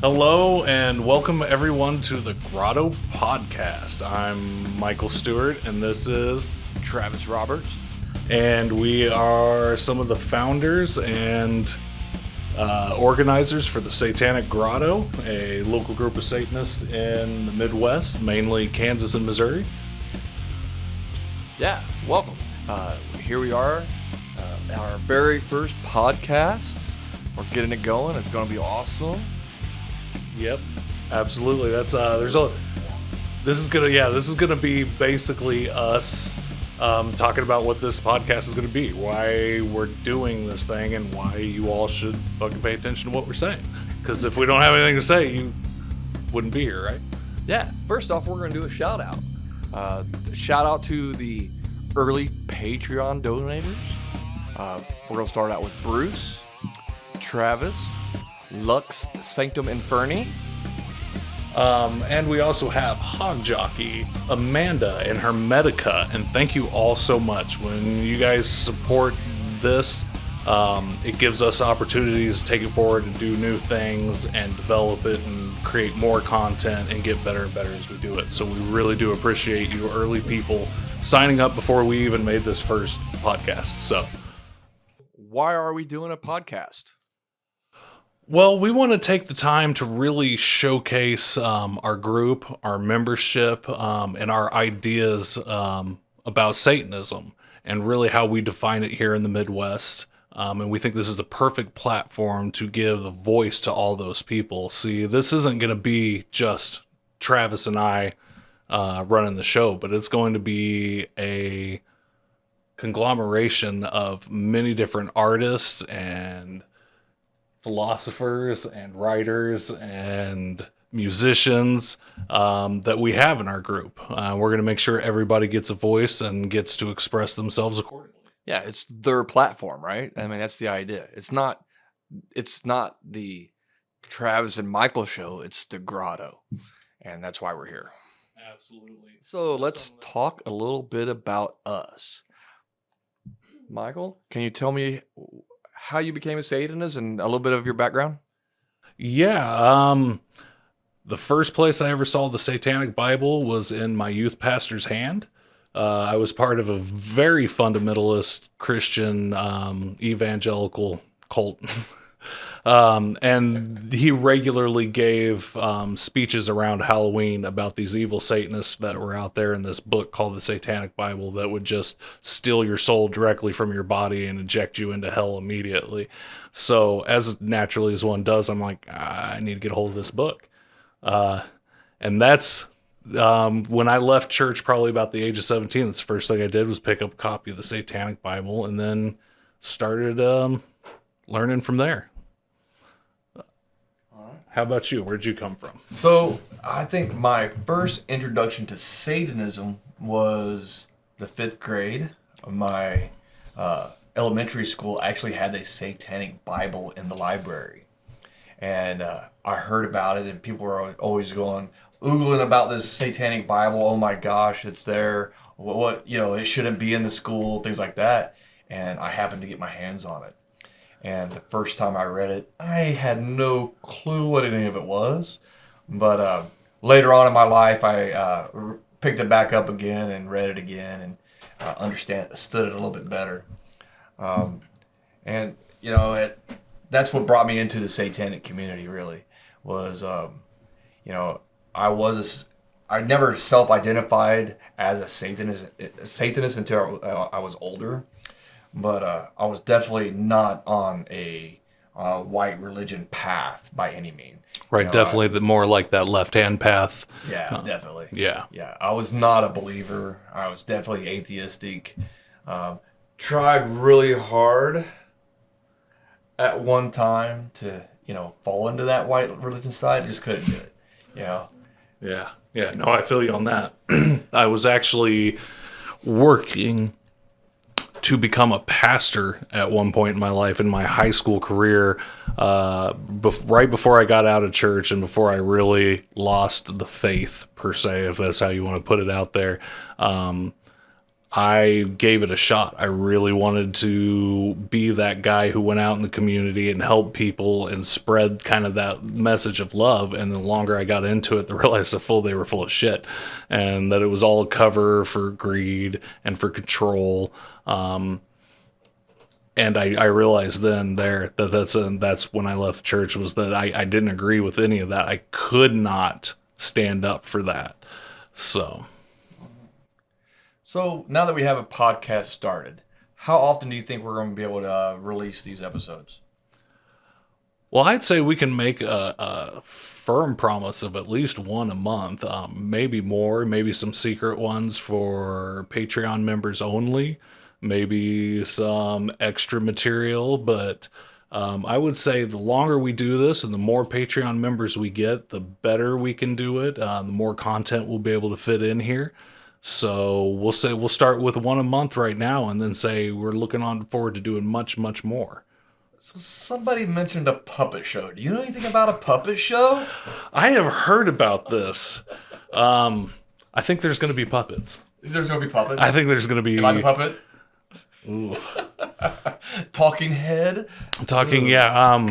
Hello and welcome everyone to the Grotto Podcast. I'm Michael Stewart and this is Travis Roberts. And we are some of the founders and organizers for the Satanic Grotto, a local group of Satanists in the Midwest, mainly Kansas and Missouri. Yeah, welcome. Here we are, our very first podcast. We're getting it going. It's going to be awesome. Yep, absolutely. This is gonna be basically us talking about what this podcast is gonna be, why we're doing this thing, and why you all should fucking pay attention to what we're saying. Because if we don't have anything to say, you wouldn't be here, right? Yeah. First off, we're going to do a shout out. Shout out to the early Patreon donators. We're going to start out with Bruce, Travis, Lux Sanctum Inferni. And we also have Hog Jockey, Amanda, and Hermetica. And thank you all so much. When you guys support this, it gives us opportunities to take it forward and do new things and develop it and create more content and get better and better as we do it. So we really do appreciate you early people signing up before we even made this first podcast. So why are we doing a podcast? Well, we want to take the time to really showcase our group, our membership, and our ideas about Satanism and really how we define it here in the Midwest. And we think this is the perfect platform to give a voice to all those people. See, this isn't going to be just Travis and I running the show, but it's going to be a conglomeration of many different artists and philosophers and writers and musicians that we have in our group. We're going to make sure everybody gets a voice and gets to express themselves accordingly. Yeah, it's their platform, right? I mean, that's the idea. It's not the Travis and Michael show. It's the Grotto, and that's why we're here. Absolutely. So let's talk a little bit about us. Michael, can you tell me how you became a Satanist and a little bit of your background? Yeah, the first place I ever saw the Satanic Bible was in my youth pastor's hand. I was part of a very fundamentalist Christian evangelical cult. And he regularly gave speeches around Halloween about these evil Satanists that were out there in this book called the Satanic Bible that would just steal your soul directly from your body and inject you into hell immediately. So as naturally as one does, I'm like, I need to get a hold of this book. And that's when I left church, probably about the age of 17, that's the first thing I did was pick up a copy of the Satanic Bible and then started learning from there. How about you? Where'd you come from? So I think my first introduction to Satanism was the 5th grade of my elementary school. Actually had a Satanic Bible in the library. And I heard about it and people were always oogling about this Satanic Bible. Oh my gosh, it's there. What it shouldn't be in the school, things like that. And I happened to get my hands on it. And the first time I read it, I had no clue what any of it was. But later on in my life, I picked it back up again and read it again and understood it a little bit better. And that's what brought me into the satanic community. Really was I never self-identified as a Satanist until I was older. But I was definitely not on a white religion path by any means. Right, definitely more like that left-hand path. Yeah, definitely. Yeah. Yeah, I was not a believer. I was definitely atheistic. Tried really hard at one time to, fall into that white religion side. Just couldn't do it, Yeah. Yeah, no, I feel you on that. I was actually working to become a pastor at one point in my life, in my high school career, right before I got out of church and before I really lost the faith, per se, if that's how you want to put it out there. I gave it a shot. I really wanted to be that guy who went out in the community and helped people and spread kind of that message of love. And the longer I got into it, the realized they were full of shit, and that it was all a cover for greed and for control. And I realized then that's when I left the church, was that I didn't agree with any of that. I could not stand up for that. So now that we have a podcast started, how often do you think we're going to be able to release these episodes? Well, I'd say we can make a firm promise of at least one a month, maybe more, maybe some secret ones for Patreon members only, maybe some extra material. But I would say the longer we do this and the more Patreon members we get, the better we can do it. The more content we'll be able to fit in here. So we'll start with one a month right now, and then say we're looking on forward to doing much, much more. So somebody mentioned a puppet show. Do you know anything about a puppet show? I have heard about this. I think there's going to be puppets. There's going to be puppets? I think there's going to be... Am I the puppet? Ooh. Talking head? Talking, yeah.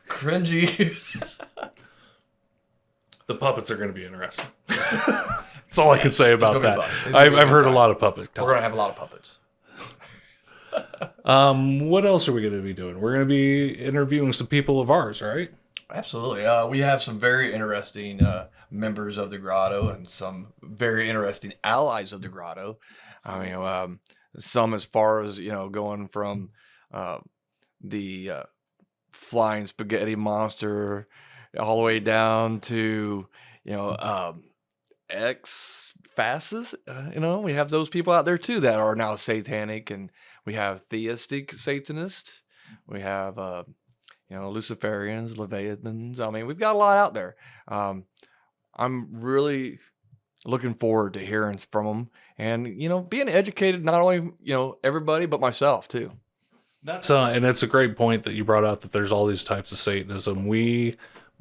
Cringy. The puppets are going to be interesting. That's all I can say about that. I've heard a lot of puppet talk. We're going to have a lot of puppets. What else are we going to be doing? We're going to be interviewing some people of ours, right? Absolutely. We have some very interesting members of the Grotto and some very interesting allies of the Grotto. I mean, some as far as, going from the flying spaghetti monster all the way down to, ex-fascists. We have those people out there too that are now satanic, and we have theistic Satanists. We have, Luciferians, Leviathans. I mean, we've got a lot out there. I'm really looking forward to hearing from them and, being educated, not only, everybody, but myself too. That's and it's a great point that you brought out, that there's all these types of Satanism. We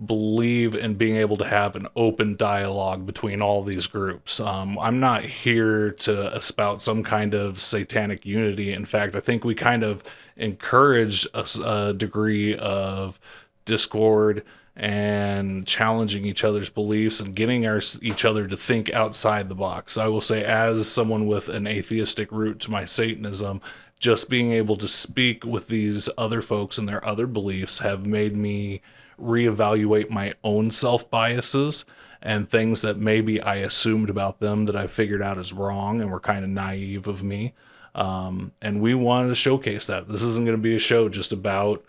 believe in being able to have an open dialogue between all these groups. I'm not here to espout some kind of satanic unity. In fact, I think we kind of encourage a degree of discord and challenging each other's beliefs and getting each other to think outside the box. I will say, as someone with an atheistic root to my Satanism, just being able to speak with these other folks and their other beliefs have made me reevaluate my own self-biases and things that maybe I assumed about them that I figured out as wrong and were kind of naive of me. And we wanted to showcase that. This isn't going to be a show just about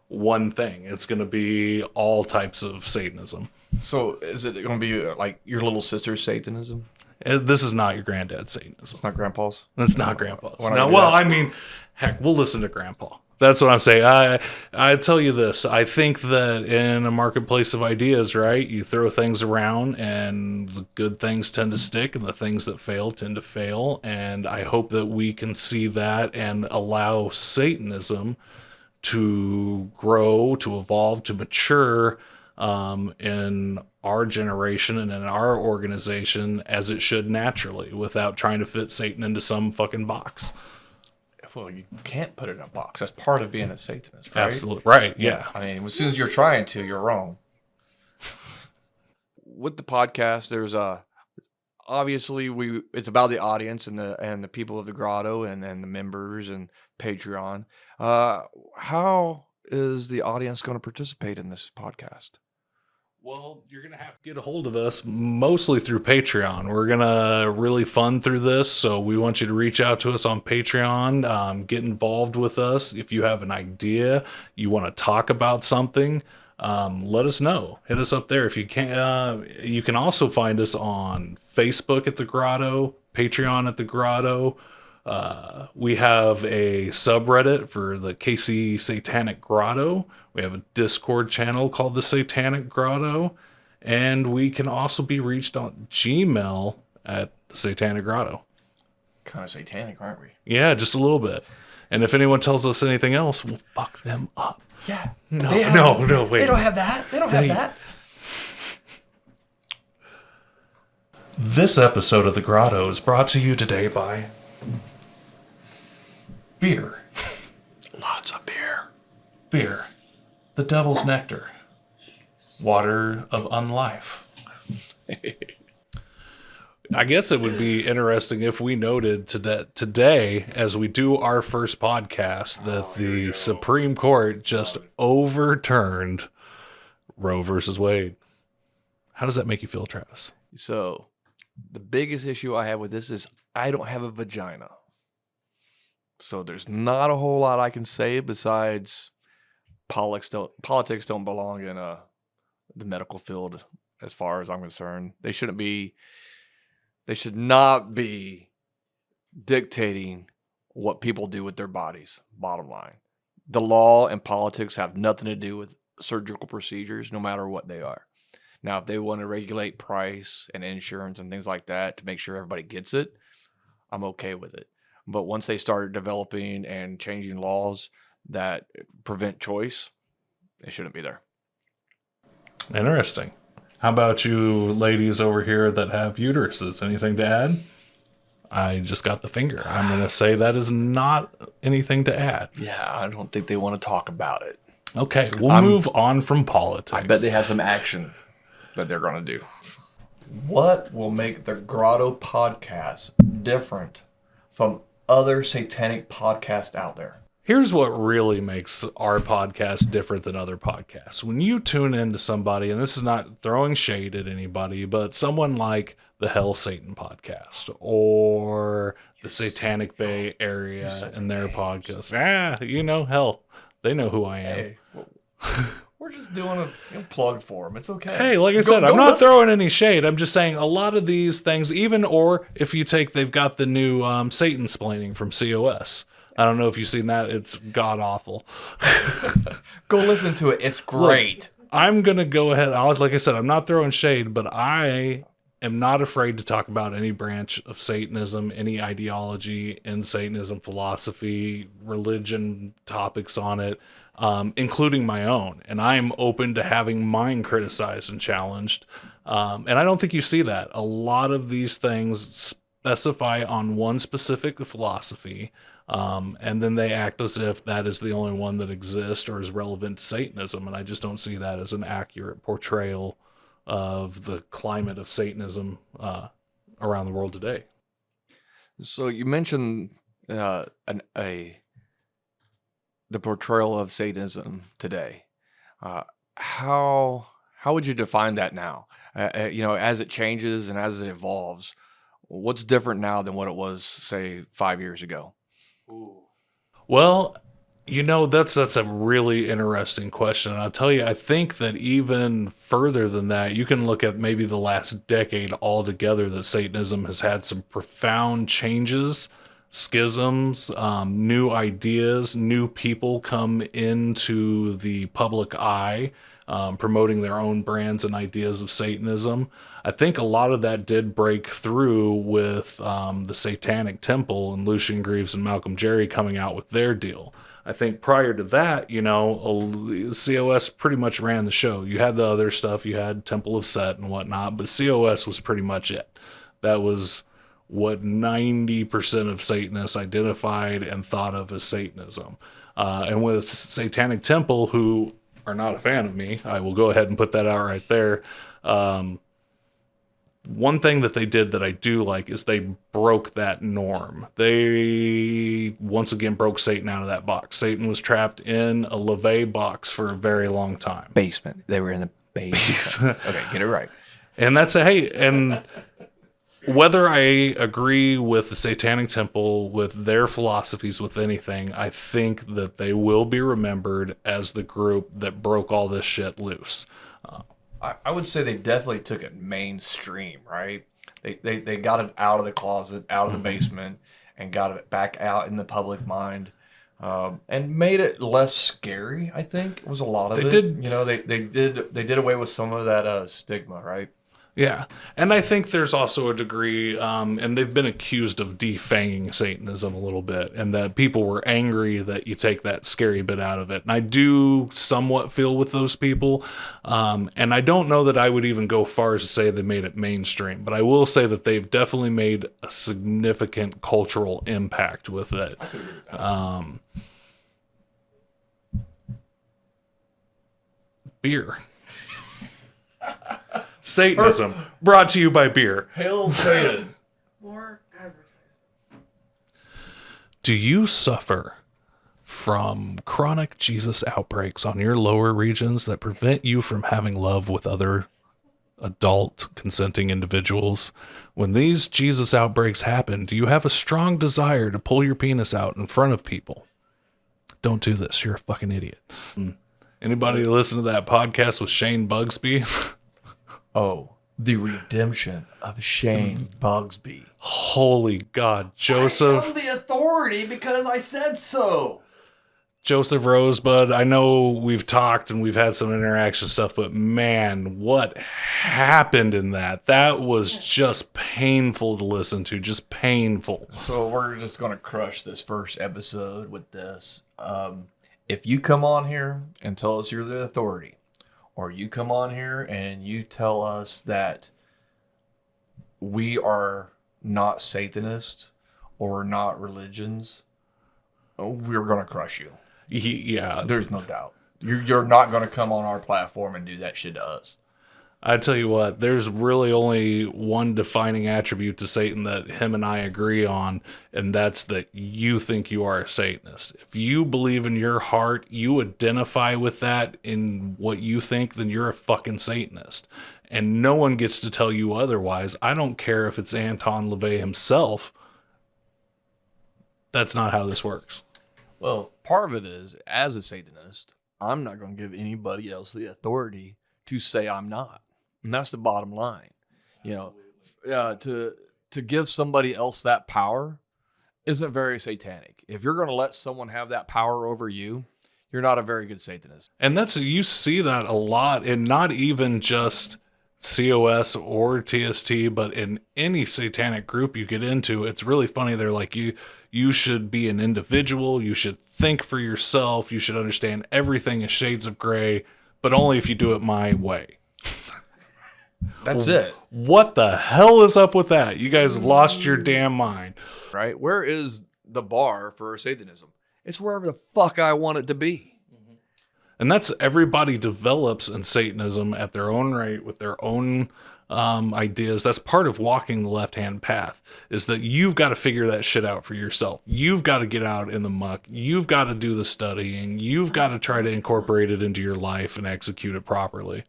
one thing. It's going to be all types of Satanism. So is it going to be like your little sister's Satanism? This is not your granddad's Satanism. It's not Grandpa's? It's not Grandpa's. No, well, I mean, heck, we'll listen to Grandpa. That's what I'm saying. I tell you this. I think that in a marketplace of ideas, right, you throw things around and the good things tend to stick and the things that fail tend to fail. And I hope that we can see that and allow Satanism to grow, to evolve, to mature in our generation and in our organization as it should naturally, without trying to fit Satan into some fucking box. Well, you can't put it in a box. That's part of being a Satanist, right? Absolutely. Right, yeah. I mean, as soon as you're trying to, you're wrong. With the podcast, there's obviously it's about the audience and the people of the Grotto and the members and Patreon. How is the audience going to participate in this podcast? Well, you're going to have to get a hold of us mostly through Patreon. We're going to really fund through this, so we want you to reach out to us on Patreon, get involved with us. If you have an idea, you want to talk about something, let us know. Hit us up there. If you can, you can also find us on Facebook at The Grotto, Patreon at The Grotto. We have a subreddit for the KC Satanic Grotto. We have a Discord channel called the Satanic Grotto. And we can also be reached on Gmail at the Satanic Grotto. Kind of satanic, aren't we? Yeah, just a little bit. And if anyone tells us anything else, we'll fuck them up. Yeah. No, wait. They don't have that. They don't have that. This episode of The Grotto is brought to you today by beer. Lots of beer. Beer. The devil's nectar. Water of unlife. I guess it would be interesting if we noted today, as we do our first podcast, that the Supreme Court just overturned Roe versus Wade. How does that make you feel, Travis? So, the biggest issue I have with this is I don't have a vagina. So there's not a whole lot I can say besides politics don't belong in the medical field as far as I'm concerned. They should not be dictating what people do with their bodies, bottom line. The law and politics have nothing to do with surgical procedures, no matter what they are. Now, if they want to regulate price and insurance and things like that to make sure everybody gets it, I'm okay with it. But once they start developing and changing laws that prevent choice, it shouldn't be there. Interesting. How about you ladies over here that have uteruses? Anything to add? I just got the finger. I'm going to say that is not anything to add. Yeah, I don't think they want to talk about it. Okay, we'll move on from politics. I bet they have some action that they're going to do. What will make the Grotto Podcast different from other satanic podcasts out there? Here's what really makes our podcast different than other podcasts. When you tune into somebody, and this is not throwing shade at anybody, but someone like the Hell Satan podcast or the Satanic Bay Area and their podcast. Hell, they know who I am. Hey, we're just doing a plug for them. It's okay. Hey, like I said, I'm not throwing any shade. I'm just saying a lot of these things, or if you take, they've got the new Satan splaining from COS. I don't know if you've seen that. It's god awful. Go listen to it. It's great. Look, I'm going to go ahead. Like I said, I'm not throwing shade, but I am not afraid to talk about any branch of Satanism, any ideology in Satanism, philosophy, religion, topics on it, including my own. And I'm open to having mine criticized and challenged. And I don't think you see that. A lot of these things specify on one specific philosophy, and then they act as if that is the only one that exists or is relevant to Satanism. And I just don't see that as an accurate portrayal of the climate of Satanism around the world today. So you mentioned the portrayal of Satanism today. How would you define that now? As it changes and as it evolves, what's different now than what it was, say, 5 years ago? Well, that's a really interesting question. And I'll tell you, I think that even further than that, you can look at maybe the last decade altogether, that Satanism has had some profound changes, schisms, new ideas, new people come into the public eye, promoting their own brands and ideas of Satanism. I think a lot of that did break through with the Satanic Temple and Lucian Greaves and Malcolm Jerry coming out with their deal. I think prior to that, COS pretty much ran the show. You had the other stuff, you had Temple of Set and whatnot, but COS was pretty much it. That was what 90% of Satanists identified and thought of as Satanism. And with Satanic Temple, who are not a fan of me, I will go ahead and put that out right there. One thing that they did that I do like is they broke that norm. They once again broke Satan out of that box. Satan was trapped in a LaVey box for a very long time. Basement. They were in the basement. Okay, get it right. And and whether I agree with the Satanic Temple, with their philosophies, with anything, I think that they will be remembered as the group that broke all this shit loose. I would say they definitely took it mainstream, right? They got it out of the closet, out of the basement, and got it back out in the public mind, and made it less scary. I think it was a lot of it. They did away with some of that stigma, right? Yeah. And I think there's also a degree, and they've been accused of defanging Satanism a little bit, and that people were angry that you take that scary bit out of it. And I do somewhat feel with those people. And I don't know that I would even go far as to say they made it mainstream, but I will say that they've definitely made a significant cultural impact with it. Beer. Satanism, brought to you by beer. Hail Satan. More advertising. Do you suffer from chronic Jesus outbreaks on your lower regions that prevent you from having love with other adult consenting individuals? When these Jesus outbreaks happen, do you have a strong desire to pull your penis out in front of people? Don't do this. You're a fucking idiot. Anybody listen to that podcast with Shane Bugsby? Oh, the redemption of Shane Bugsby. Holy God, Joseph. I'm the authority because I said so. Joseph Rosebud, I know we've talked and we've had some interaction stuff, but man, what happened in that? That was just painful to listen to, just painful. So we're just going to crush this first episode with this. If you come on here and tell us you're the authority, or you come on here and you tell us that we are not Satanists or not religions, we're going to crush you. Yeah. There's no doubt. You're not going to come on our platform and do that shit to us. I tell you what, there's really only one defining attribute to Satan that him and I agree on, and that's that you think you are a Satanist. If you believe in your heart, you identify with that in what you think, then you're a fucking Satanist. And no one gets to tell you otherwise. I don't care if it's Anton LaVey himself. That's not how this works. Well, part of it is, as a Satanist, I'm not going to give anybody else the authority to say I'm not. And that's the bottom line. Absolutely. You know, to give somebody else that power isn't very satanic. If you're going to let someone have that power over you, you're not a very good Satanist. And you see that a lot in not even just COS or TST, but in any satanic group you get into. It's really funny. They're like, you should be an individual. You should think for yourself. You should understand everything is shades of gray, but only if you do it my way. That's it. What the hell is up with that? You guys have lost your damn mind. Right? Where is the bar for Satanism? It's wherever the fuck I want it to be. And that's everybody develops in Satanism at their own rate with their own ideas. That's part of walking the left-hand path, is that you've got to figure that shit out for yourself. You've got to get out in the muck. You've got to do the studying. You've got to try to incorporate it into your life and execute it properly.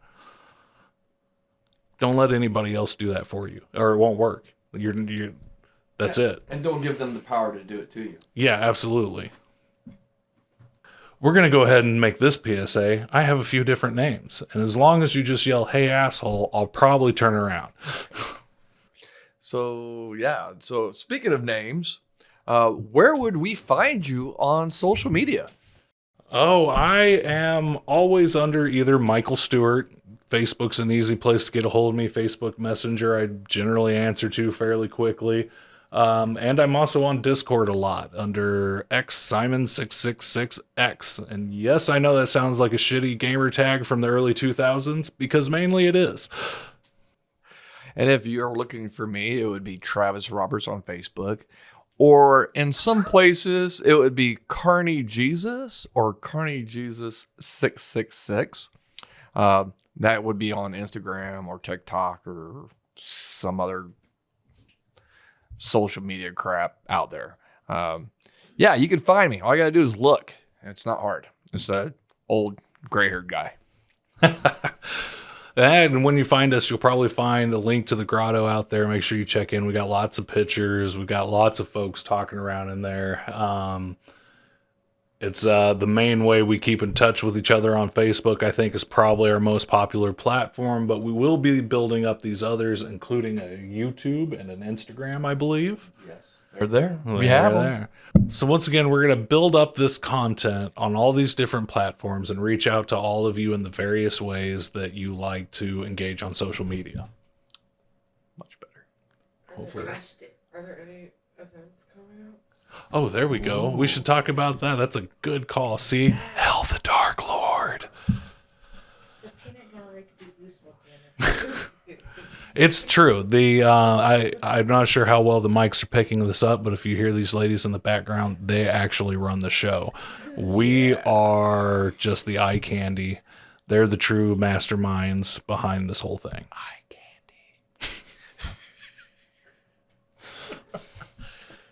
Don't let anybody else do that for you, or it won't work. That's it. And don't give them the power to do it to you. Yeah, absolutely. We're going to go ahead and make this PSA. I have a few different names. And as long as you just yell, "Hey, asshole," I'll probably turn around. So, yeah. So, speaking of names, where would we find you on social media? Oh, I am always under either Michael Stewart. Facebook's an easy place to get a hold of me. Facebook Messenger, I generally answer to fairly quickly. And I'm also on Discord a lot under xsimon666x. And yes, I know that sounds like a shitty gamer tag from the early 2000s, because mainly it is. And if you're looking for me, it would be Travis Roberts on Facebook. Or in some places, it would be Carney Jesus or Carney Jesus 666. That would be on Instagram or TikTok or some other social media crap out there. Yeah, you can find me. All you got to do is look. It's not hard. It's an old gray-haired guy. And when you find us, you'll probably find a link to the grotto out there. Make sure you check in. We got lots of pictures. We got lots of folks talking around in there. It's the main way we keep in touch with each other on Facebook. I think is probably our most popular platform, but we will be building up these others, including a YouTube and an Instagram, I believe. Yes, they're there. We have them. So once again, we're going to build up this content on all these different platforms and reach out to all of you in the various ways that you like to engage on social media. Hopefully. Crushed it. Are there any events coming up? Oh, there we go. We should talk about that. That's a good call. See? Hell the Dark Lord. The peanut gallery could be useful to It's true. I'm not sure how well the mics are picking this up, but if you hear these ladies in the background, they actually run the show. We are just the eye candy. They're the true masterminds behind this whole thing. Eye candy.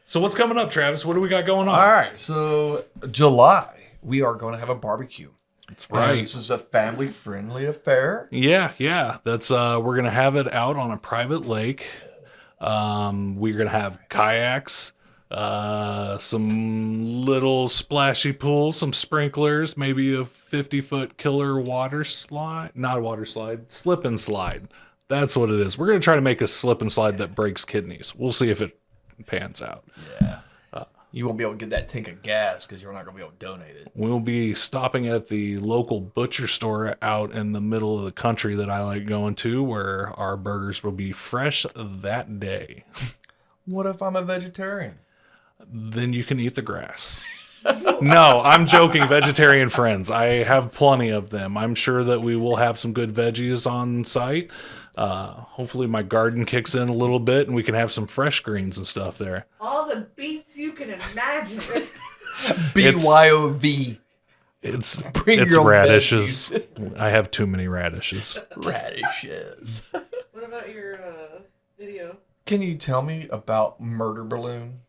So what's coming up, Travis? What do we got going on? All right, so July, we are going to have a barbecue. That's right. And this is a family-friendly affair. Yeah. That's we're gonna have it out on a private lake. We're gonna have kayaks, some little splashy pool, some sprinklers, maybe a 50-foot killer water slide. Not a water slide, slip and slide. That's what it is. We're gonna try to make a slip and slide that breaks kidneys. We'll see if it pans out. Yeah. You won't be able to get that tank of gas because you're not going to be able to donate it. We'll be stopping at the local butcher store out in the middle of the country that I like going to, where our burgers will be fresh that day. What if I'm a vegetarian? Then you can eat the grass. No, I'm joking, vegetarian friends. I have plenty of them. I'm sure that we will have some good veggies on site. Hopefully my garden kicks in a little bit and we can have some fresh greens and stuff there. All the beets you can imagine. BYOV. It's Bring it's your own radishes. I have too many radishes. Radishes. What about your video? Can you tell me about Murder Balloon?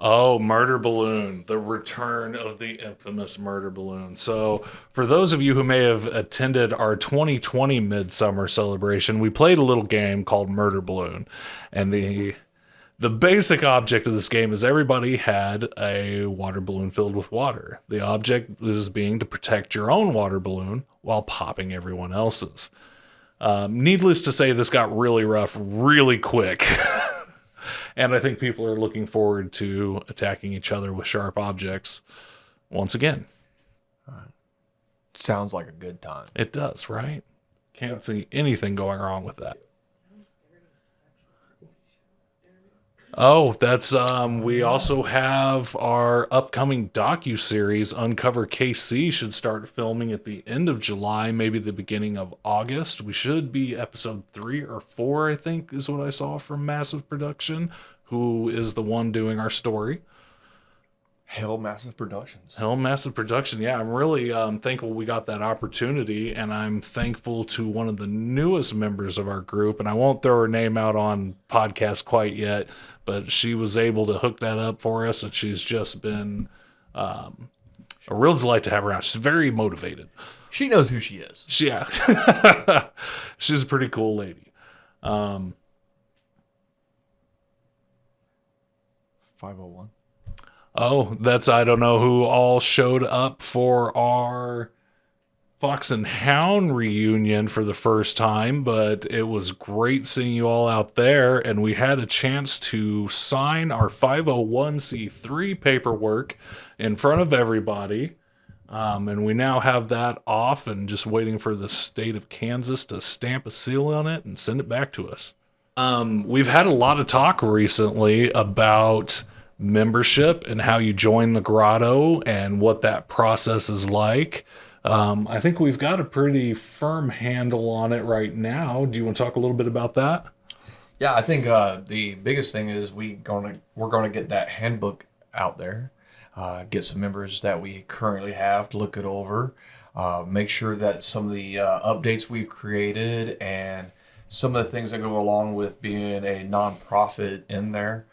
Oh, Murder Balloon, the return of the infamous Murder Balloon. So, for those of you who may have attended our 2020 Midsummer celebration, we played a little game called Murder Balloon. And the basic object of this game is everybody had a water balloon filled with water. The object is being to protect your own water balloon while popping everyone else's. Needless to say, this got really rough really quick. And I think people are looking forward to attacking each other with sharp objects once again. Sounds like a good time. It does, right? Can't see anything going wrong with that. Oh, that's we also have our upcoming docu-series Uncover KC should start filming at the end of July, maybe the beginning of August. We should be episode 3 or 4, I think, is what I saw from Massive Production, who is the one doing our story. Hell Massive Productions. Hell Massive Production. Yeah, I'm really thankful we got that opportunity, and I'm thankful to one of the newest members of our group, and I won't throw her name out on podcast quite yet, but she was able to hook that up for us, and she's just been a real delight to have her out. She's very motivated. She knows who she is. Yeah. She's a pretty cool lady. 501. Oh, I don't know who all showed up for our Fox and Hound reunion for the first time, but it was great seeing you all out there, and we had a chance to sign our 501c3 paperwork in front of everybody, and we now have that off and just waiting for the state of Kansas to stamp a seal on it and send it back to us. We've had a lot of talk recently about membership and how you join the Grotto and what that process is like. I think we've got a pretty firm handle on it right now. Do you want to talk a little bit about that? Yeah, I think the biggest thing is we're gonna get that handbook out there, get some members that we currently have to look it over, make sure that some of the updates we've created and some of the things that go along with being a nonprofit in there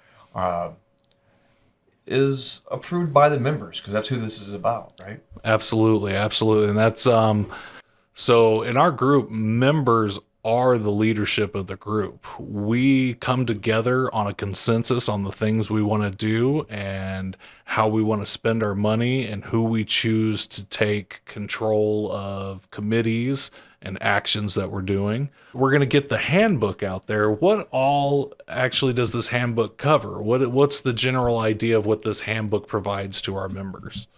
is approved by the members, because that's who this is about, right? Absolutely. And that's so in our group, members are the leadership of the group. We come together on a consensus on the things we want to do and how we want to spend our money and who we choose to take control of committees and actions that we're doing. We're going to get the handbook out there. What all actually does this handbook cover? What's the general idea of what this handbook provides to our members?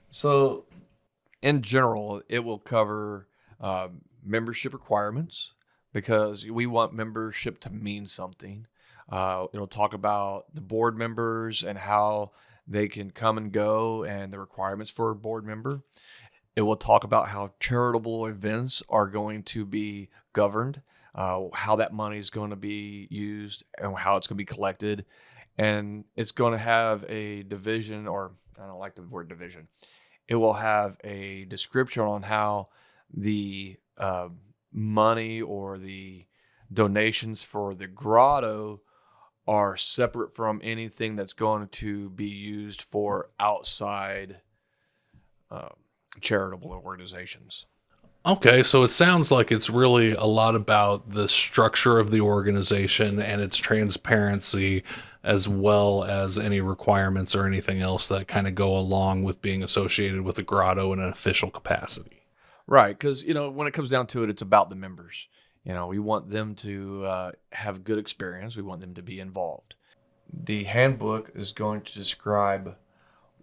So, in general, it will cover membership requirements, because we want membership to mean something. It'll talk about the board members and how they can come and go and the requirements for a board member. It will talk about how charitable events are going to be governed, how that money is going to be used, and how it's going to be collected. And it's going to have a division, or I don't like the word division. It will have a description on how the money or the donations for the grotto are separate from anything that's going to be used for outside charitable organizations. Okay, so it sounds like it's really a lot about the structure of the organization and its transparency, as well as any requirements or anything else that kind of go along with being associated with the grotto in an official capacity. Right, because, when it comes down to it, it's about the members. We want them to have good experience. We want them to be involved. The handbook is going to describe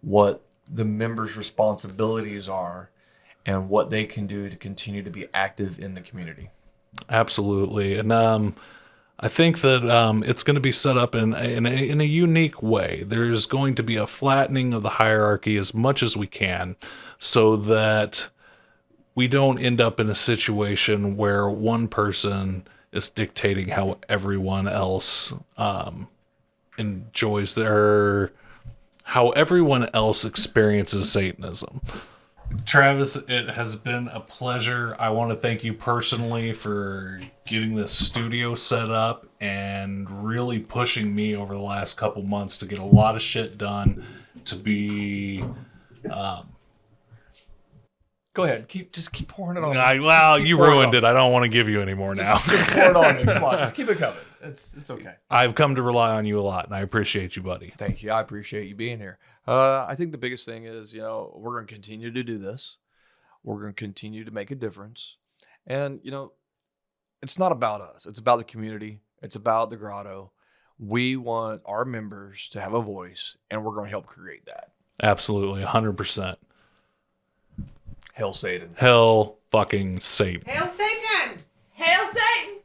what the members' responsibilities are and what they can do to continue to be active in the community. Absolutely. And I think that it's going to be set up in a unique way. There's going to be a flattening of the hierarchy as much as we can, so that we don't end up in a situation where one person is dictating how everyone else how everyone else experiences Satanism. Travis, it has been a pleasure. I want to thank you personally for getting this studio set up and really pushing me over the last couple months to get a lot of shit done, to be... Go ahead. Just keep pouring it on. You ruined it. I don't want to give you any more now. Just pour it on me. Come on, just keep it coming. It's okay. I've come to rely on you a lot, and I appreciate you, buddy. Thank you. I appreciate you being here. I think the biggest thing is, we're going to continue to do this. We're going to continue to make a difference. And, it's not about us. It's about the community. It's about the grotto. We want our members to have a voice, and we're going to help create that. Absolutely, 100%. Hail Satan. Hell fucking Satan. Hail Satan! Hail Satan!